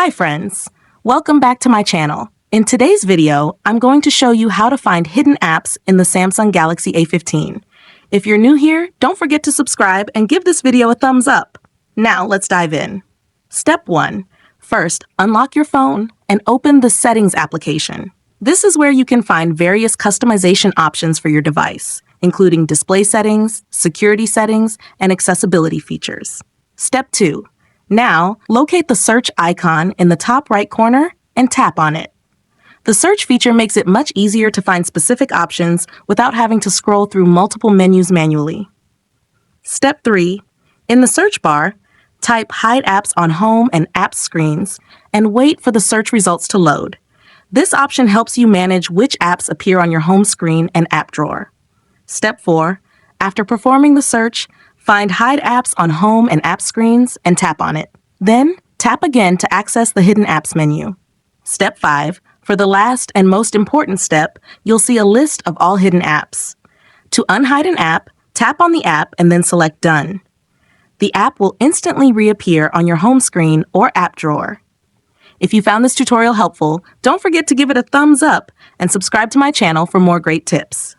Hi friends, welcome back to my channel. In today's video, I'm going to show you how to find hidden apps in the Samsung Galaxy A15. If you're new here, don't forget to subscribe and give this video a thumbs up. Now let's dive in. Step 1. First, unlock your phone and open the Settings application. This is where you can find various customization options for your device, including display settings, security settings, and accessibility features. Step 2. Now, locate the search icon in the top right corner and tap on it. The search feature makes it much easier to find specific options without having to scroll through multiple menus manually. Step 3. In the search bar, type Hide Apps on Home and Apps screens and wait for the search results to load. This option helps you manage which apps appear on your home screen and app drawer. Step 4. After performing the search, find Hide Apps on Home and App screens and tap on it. Then, tap again to access the Hidden Apps menu. Step 5. For the last and most important step, you'll see a list of all hidden apps. To unhide an app, tap on the app and then select Done. The app will instantly reappear on your home screen or app drawer. If you found this tutorial helpful, don't forget to give it a thumbs up and subscribe to my channel for more great tips.